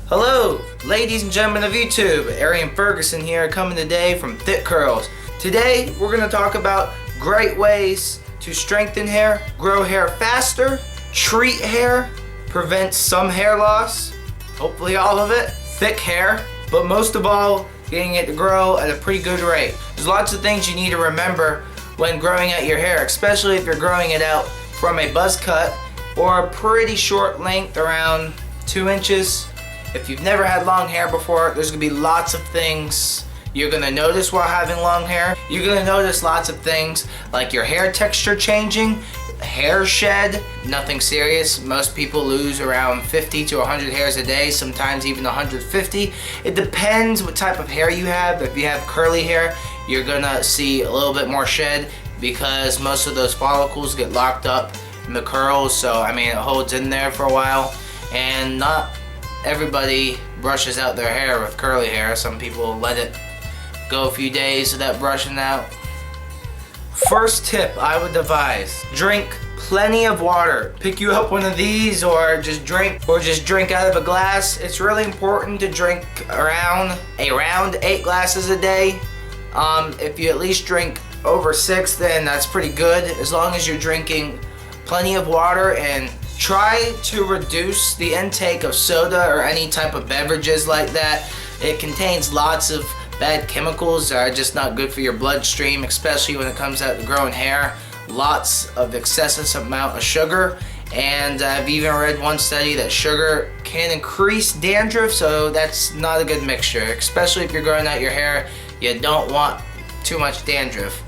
Hello, ladies and gentlemen of YouTube. Arian Ferguson here, coming today from Thick Curls. Today, we're going to talk about great ways to strengthen hair, grow hair faster, treat hair, prevent some hair loss, hopefully all of it, thick hair, but most of all, getting it to grow at a pretty good rate. There's lots of things you need to remember when growing out your hair, especially if you're growing it out from a buzz cut or a pretty short length, around 2 inches. If you've never had long hair before, there's gonna be lots of things you're gonna notice while having long hair. You're gonna notice lots of things like your hair texture changing, hair shed, nothing serious. Most people lose around 50 to 100 hairs a day, sometimes even 150. It depends what type of hair you have. If you have curly hair, you're gonna see a little bit more shed because most of those follicles get locked up in the curls, so I mean it holds in there for a while. And not everybody brushes out their hair with curly hair. Some people let it go a few days without brushing out. First tip I would advise, drink plenty of water. Pick you up one of these or just drink out of a glass. It's really important to drink around 8 glasses a day. If you at least drink over 6, then that's pretty good, as long as you're drinking plenty of water. And try to reduce the intake of soda or any type of beverages like that. It contains lots of bad chemicals that are just not good for your bloodstream, especially when it comes out to growing hair. Lots of excessive amount of sugar, and I've even read one study that sugar can increase dandruff, so that's not a good mixture, especially if you're growing out your hair. You don't want too much dandruff.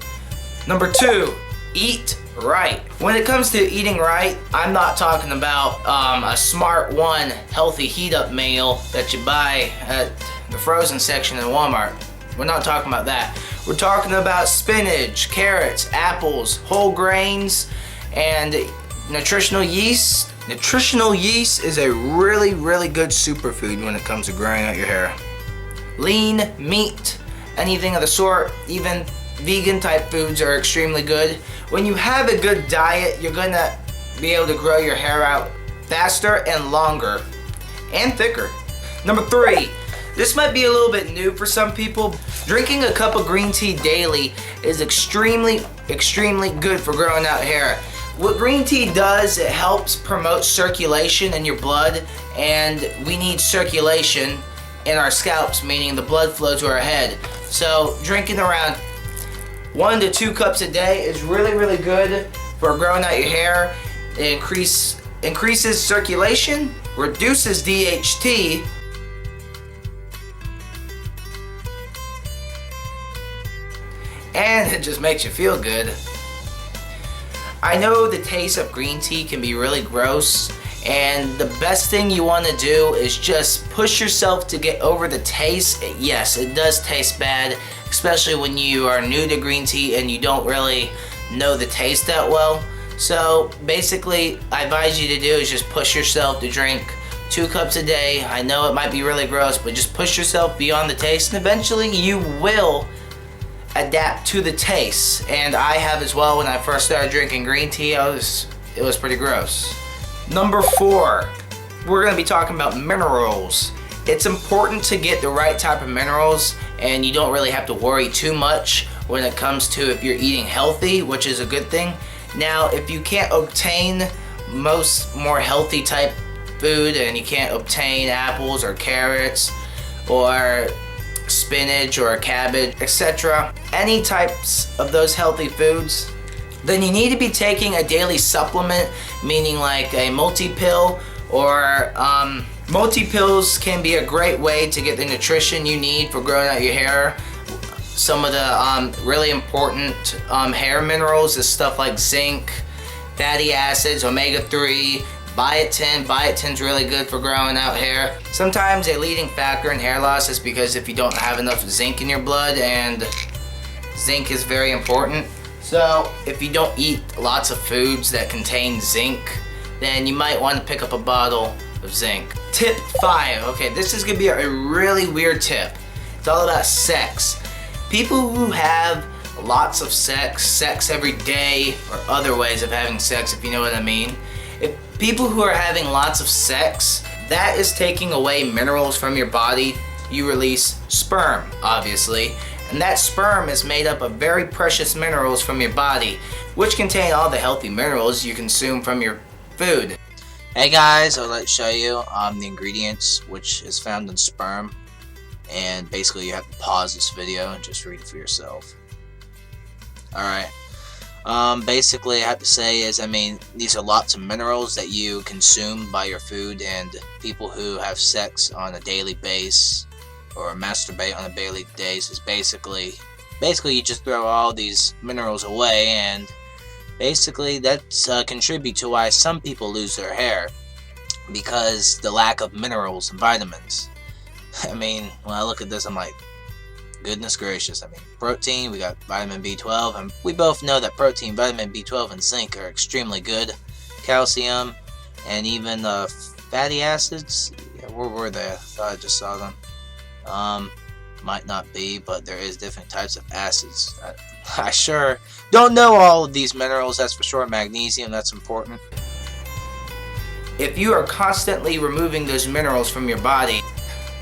Number 2, eat right. When it comes to eating right, I'm not talking about a Smart One healthy heat up meal that you buy at the frozen section in Walmart. We're not talking about that. We're talking about spinach, carrots, apples, whole grains, and nutritional yeast. Nutritional yeast is a really, really good superfood when it comes to growing out your hair. Lean meat, anything of the sort, even vegan type foods are extremely good. When you have a good diet, you're gonna be able to grow your hair out faster and longer and thicker. Number 3, this might be a little bit new for some people. Drinking a cup of green tea daily is extremely, extremely good for growing out hair. What green tea does, it helps promote circulation in your blood, and we need circulation in our scalps, meaning the blood flow to our head. So drinking around 1 to 2 cups a day is really, really good for growing out your hair. It increases circulation, reduces DHT, and it just makes you feel good. I know the taste of green tea can be really gross, and the best thing you want to do is just push yourself to get over the taste. Yes, it does taste bad, especially when you are new to green tea and you don't really know the taste that well. So basically, I advise you to do is just push yourself to drink 2 cups a day. I know it might be really gross, but just push yourself beyond the taste, and eventually you will adapt to the taste. And I have as well. When I first started drinking green tea, it was pretty gross. Number 4, we're going to be talking about minerals. It's important to get the right type of minerals, and you don't really have to worry too much when it comes to if you're eating healthy, which is a good thing. Now, if you can't obtain more healthy type food, and you can't obtain apples or carrots or spinach or cabbage, etc., any types of those healthy foods, then you need to be taking a daily supplement, meaning like a multi-pill, or multi-pills can be a great way to get the nutrition you need for growing out your hair. Some of the really important hair minerals is stuff like zinc, fatty acids, omega-3, biotin. Biotin's really good for growing out hair. Sometimes a leading factor in hair loss is because if you don't have enough zinc in your blood, and zinc is very important. So if you don't eat lots of foods that contain zinc, then you might want to pick up a bottle of zinc. Tip 5, okay, this is gonna be a really weird tip. It's all about sex. People who have lots of sex every day, or other ways of having sex, if you know what I mean. If people who are having lots of sex, that is taking away minerals from your body. You release sperm, obviously, and that sperm is made up of very precious minerals from your body, which contain all the healthy minerals you consume from your food. Hey guys, I would like to show you the ingredients which is found in sperm, and basically you have to pause this video and just read it for yourself. Alright, basically I have to say is, these are lots of minerals that you consume by your food, and people who have sex on a daily basis or masturbate on a daily basis is basically you just throw all these minerals away, and basically that's contribute to why some people lose their hair, because the lack of minerals and vitamins. When I look at this, I'm like, goodness gracious. Protein, we got vitamin B12, and we both know that protein, vitamin B12, and zinc are extremely good. Calcium, and even fatty acids. Yeah, where were they? I thought I just saw them. Might not be, but there is different types of acids. I sure don't know all of these minerals, that's for sure. Magnesium, that's important. If you are constantly removing those minerals from your body,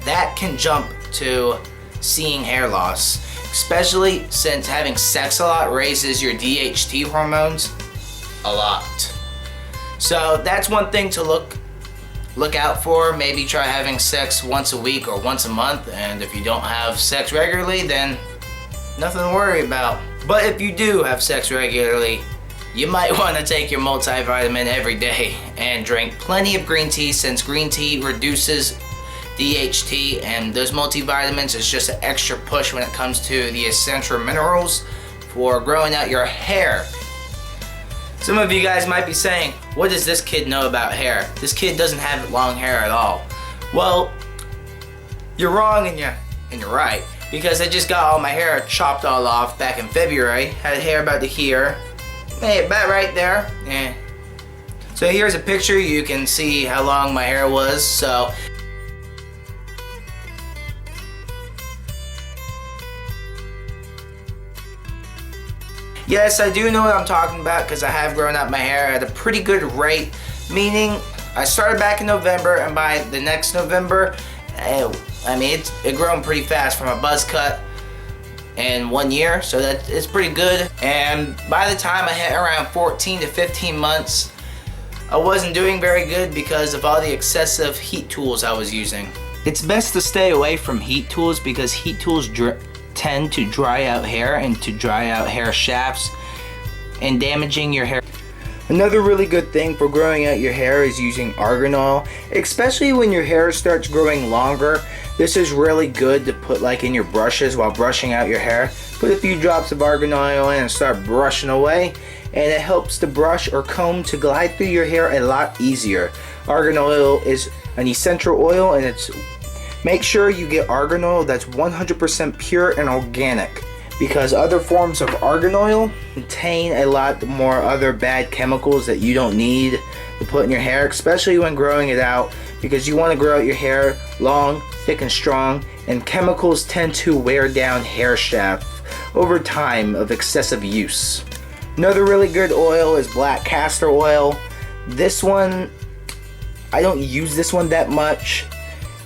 that can jump to seeing hair loss, especially since having sex a lot raises your DHT hormones a lot. So that's one thing to look out for. Maybe try having sex once a week or once a month, and if you don't have sex regularly, then nothing to worry about. But if you do have sex regularly, you might want to take your multivitamin every day and drink plenty of green tea, since green tea reduces DHT, and those multivitamins is just an extra push when it comes to the essential minerals for growing out your hair. Some of you guys might be saying, what does this kid know about hair? This kid doesn't have long hair at all. Well, you're wrong and you're right, because I just got all my hair chopped all off back in February. Had hair about to here, about right there. Yeah. So here's a picture. You can see how long my hair was. So yes, I do know what I'm talking about, because I have grown out my hair at a pretty good rate, meaning I started back in November, and by the next November, it's grown pretty fast from a buzz cut in 1 year, so that it's pretty good. And by the time I hit around 14 to 15 months, I wasn't doing very good because of all the excessive heat tools I was using. It's best to stay away from heat tools, because heat tools tend to dry out hair and to dry out hair shafts and damaging your hair. Another really good thing for growing out your hair is using argan oil, especially when your hair starts growing longer. This is really good to put in your brushes while brushing out your hair. Put a few drops of argan oil in and start brushing away, and it helps the brush or comb to glide through your hair a lot easier. Argan oil is an essential oil, and make sure you get argan oil that's 100% pure and organic, because other forms of argan oil contain a lot more other bad chemicals that you don't need to put in your hair, especially when growing it out, because you want to grow out your hair long, thick, and strong, and chemicals tend to wear down hair shaft over time of excessive use. Another really good oil is black castor oil. This one, I don't use this one that much.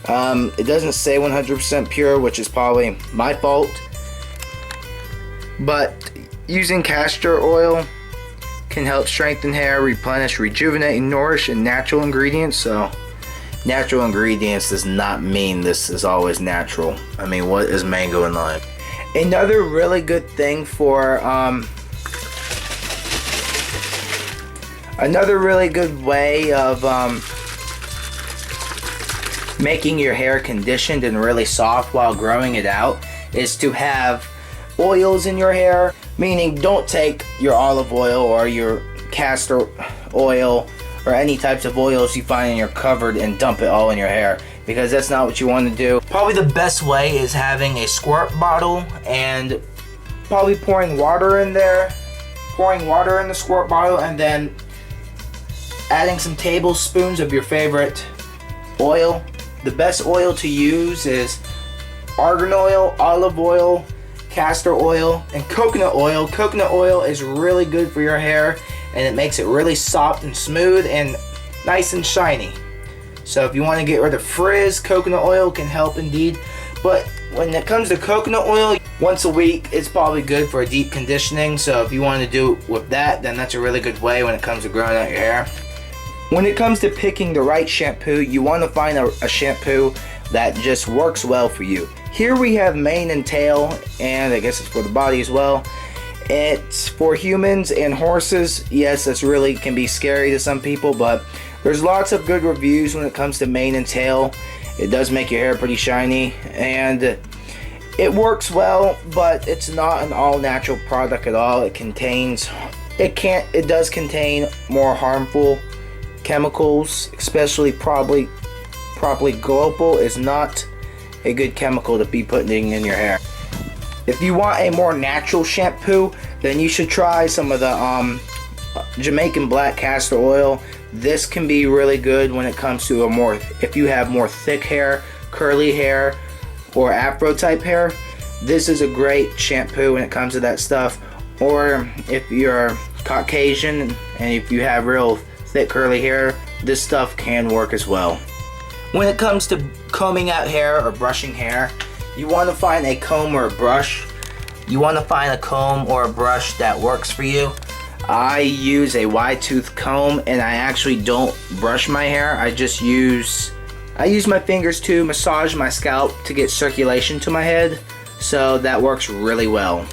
It doesn't say 100% pure, which is probably my fault, but using castor oil can help strengthen hair, replenish, rejuvenate, and nourish in natural ingredients. So natural ingredients does not mean this is always natural. What is mango and lime? Another really good thing for another really good way of making your hair conditioned and really soft while growing it out is to have oils in your hair. Meaning, don't take your olive oil or your castor oil or any types of oils you find in your cupboard and dump it all in your hair, because that's not what you want to do. Probably the best way is having a squirt bottle and probably pouring water in there, pouring water in the squirt bottle, and then adding some tablespoons of your favorite oil. The best oil to use is argan oil, olive oil, castor oil, and coconut oil. Coconut oil is really good for your hair, and it makes it really soft and smooth and nice and shiny. So if you want to get rid of frizz, coconut oil can help indeed. But when it comes to coconut oil, once a week it's probably good for a deep conditioning. So if you want to do it with that, then that's a really good way when it comes to growing out your hair. When it comes to picking the right shampoo, you want to find a shampoo that just works well for you. Here we have mane and tail, and I guess it's for the body as well. It's for humans and horses. Yes, this really can be scary to some people, but there's lots of good reviews when it comes to mane and tail. It does make your hair pretty shiny, and it works well, but it's not an all-natural product at all. It does contain more harmful chemicals, especially propylglycol is not a good chemical to be putting in your hair. If you want a more natural shampoo, then you should try some of the Jamaican black castor oil. This can be really good when it comes to if you have more thick hair, curly hair, or afro type hair. This is a great shampoo when it comes to that stuff. Or if you're Caucasian and if you have real thick curly hair, this stuff can work as well. When it comes to combing out hair or brushing hair, you want to find a comb or a brush. You want to find a comb or a brush that works for you. I use a wide tooth comb, and I actually don't brush my hair. I use my fingers to massage my scalp to get circulation to my head, so that works really well.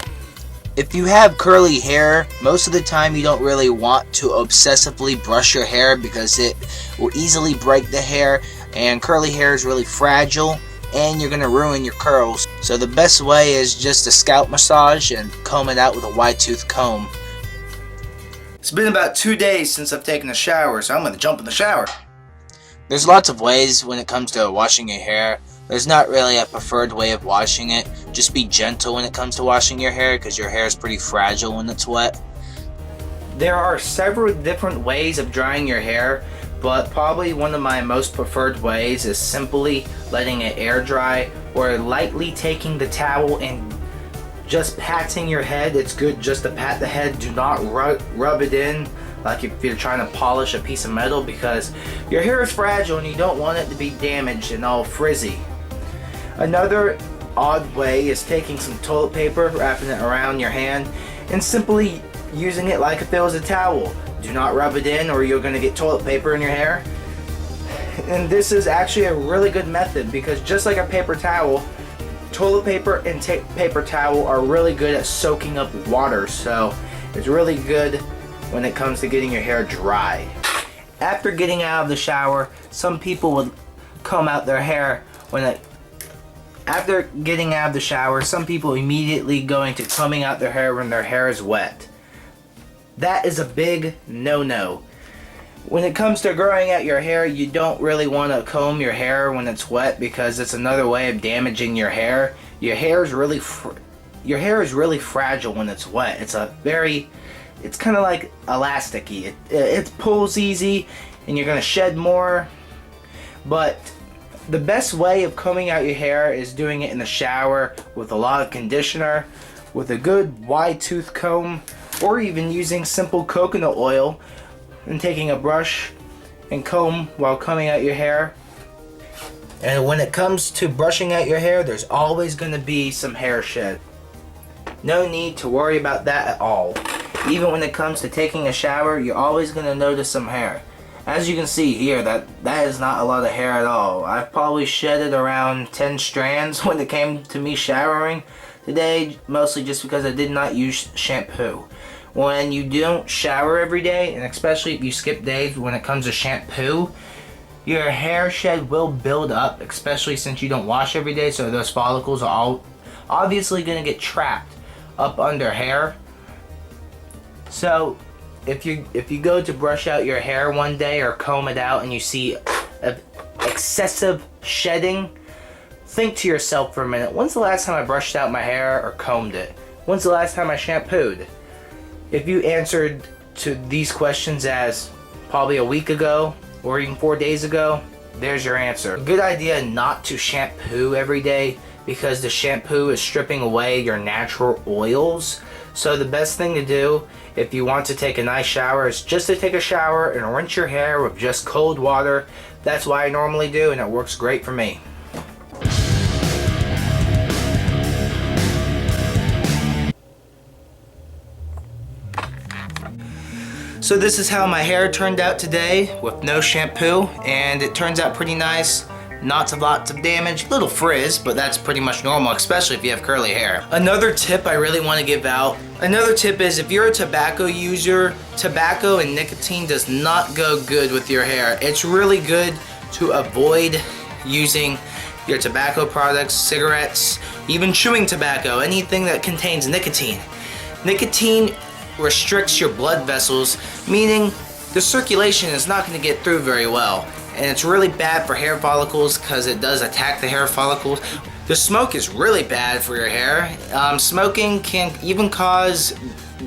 If you have curly hair, most of the time you don't really want to obsessively brush your hair because it will easily break the hair, and curly hair is really fragile and you're going to ruin your curls. So the best way is just a scalp massage and comb it out with a wide tooth comb. It's been about 2 days since I've taken a shower, so I'm going to jump in the shower. There's lots of ways when it comes to washing your hair. There's not really a preferred way of washing it. Just be gentle when it comes to washing your hair because your hair is pretty fragile when it's wet. There are several different ways of drying your hair, but probably one of my most preferred ways is simply letting it air dry or lightly taking the towel and just patting your head. It's good just to pat the head. Do not rub it in like if you're trying to polish a piece of metal, because your hair is fragile and you don't want it to be damaged and all frizzy. Another odd way is taking some toilet paper, wrapping it around your hand, and simply using it like if it was a towel. Do not rub it in or you're going to get toilet paper in your hair. And this is actually a really good method because just like a paper towel, toilet paper and paper towel are really good at soaking up water, so it's really good when it comes to getting your hair dry. After getting out of the shower, some people would comb out their hair after getting out of the shower, some people immediately go into combing out their hair when their hair is wet. That is a big no-no. When it comes to growing out your hair, you don't really want to comb your hair when it's wet because it's another way of damaging your hair. Your hair is really fragile when it's wet. It's kind of like elasticy. It pulls easy and you're going to shed more. But the best way of combing out your hair is doing it in the shower with a lot of conditioner, with a good wide tooth comb, or even using simple coconut oil and taking a brush and comb while combing out your hair. And when it comes to brushing out your hair, there's always going to be some hair shed. No need to worry about that at all. Even when it comes to taking a shower, you're always going to notice some hair. As you can see here, that is not a lot of hair at all. I've probably shedded around 10 strands when it came to me showering today, mostly just because I did not use shampoo. When you don't shower every day, and especially if you skip days when it comes to shampoo, your hair shed will build up, especially since you don't wash every day, so those follicles are all obviously going to get trapped up under hair. So if you go to brush out your hair one day or comb it out and you see excessive shedding, think to yourself for a minute, when's the last time I brushed out my hair or combed it? When's the last time I shampooed? If you answered to these questions as probably a week ago or even 4 days ago, there's your answer. A good idea not to shampoo every day because the shampoo is stripping away your natural oils. So the best thing to do if you want to take a nice shower is just to take a shower and rinse your hair with just cold water, That's what I normally do, and it works great for me. So this is how my hair turned out today with no shampoo, and it turns out pretty nice. Lots of damage, little frizz, but that's pretty much normal, especially if you have curly hair. Another tip I really want to give out, is if you're a tobacco user, tobacco and nicotine does not go good with your hair. It's really good to avoid using your tobacco products, cigarettes, even chewing tobacco, anything that contains nicotine. Nicotine restricts your blood vessels, meaning the circulation is not going to get through very well. And it's really bad for hair follicles because it does attack the hair follicles. The smoke is really bad for your hair. Smoking can even cause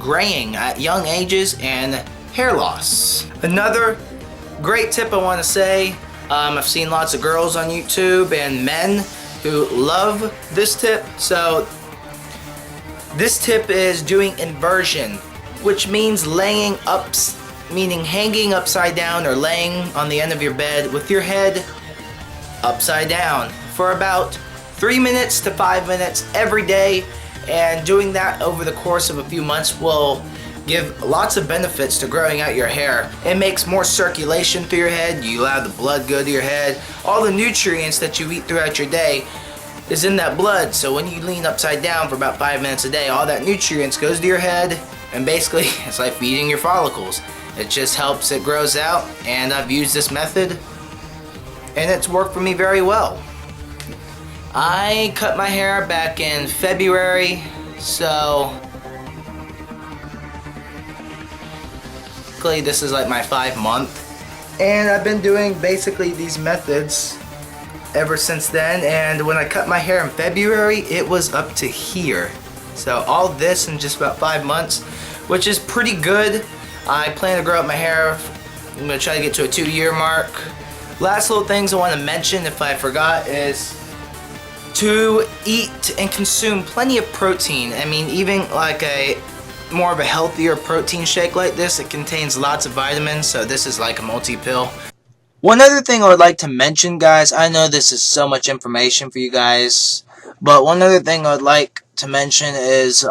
graying at young ages and hair loss. Another great tip I want to say, I've seen lots of girls on YouTube and men who love this tip. So this tip is doing inversion, which means laying up, meaning hanging upside down or laying on the end of your bed with your head upside down for about 3 minutes to 5 minutes every day, and doing that over the course of a few months will give lots of benefits to growing out your hair. It makes more circulation through your head, you allow the blood go to your head. All the nutrients that you eat throughout your day is in that blood, so when you lean upside down for about 5 minutes a day, all that nutrients goes to your head, and basically it's like feeding your follicles. It just helps, it grows out, and I've used this method and it's worked for me very well. I cut my hair back in February, so this is like my 5th month, and I've been doing basically these methods ever since then. And when I cut my hair in February, it was up to here. So all this in just about 5 months, which is pretty good. I plan to grow up my hair. I'm going to try to get to a 2-year mark. Last little things I want to mention, if I forgot, is to eat and consume plenty of protein. I mean, even like more of a healthier protein shake like this, it contains lots of vitamins, so this is like a multi-pill. One other thing I would like to mention, guys, I know this is so much information for you guys, but one other thing I would like to mention is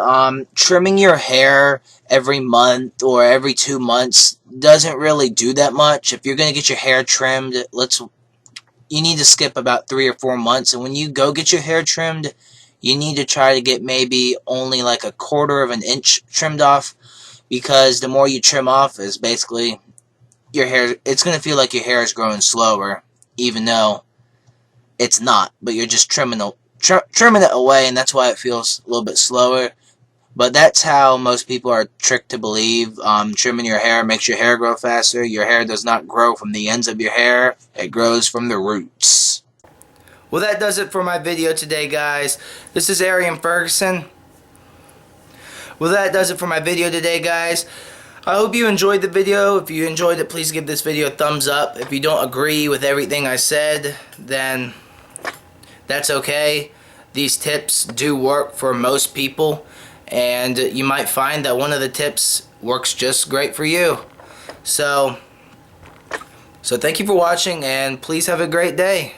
trimming your hair every month or every 2 months doesn't really do that much. If you're going to get your hair trimmed, you need to skip about 3 or 4 months, and when you go get your hair trimmed, you need to try to get maybe only like 1/4 of an inch trimmed off, because the more you trim off is basically your hair, it's going to feel like your hair is growing slower, even though it's not, but you're just trimming it away, and that's why it feels a little bit slower. But that's how most people are tricked to believe trimming your hair makes your hair grow faster. Your hair does not grow from the ends of your hair, it grows from the roots. Well, that does it for my video today, guys. This is Arian Ferguson. Well, that does it for my video today, guys. I hope you enjoyed the video. If you enjoyed it, please give this video a thumbs up. If you don't agree with everything I said, then that's okay. These tips do work for most people, and you might find that one of the tips works just great for you. So thank you for watching, and please have a great day.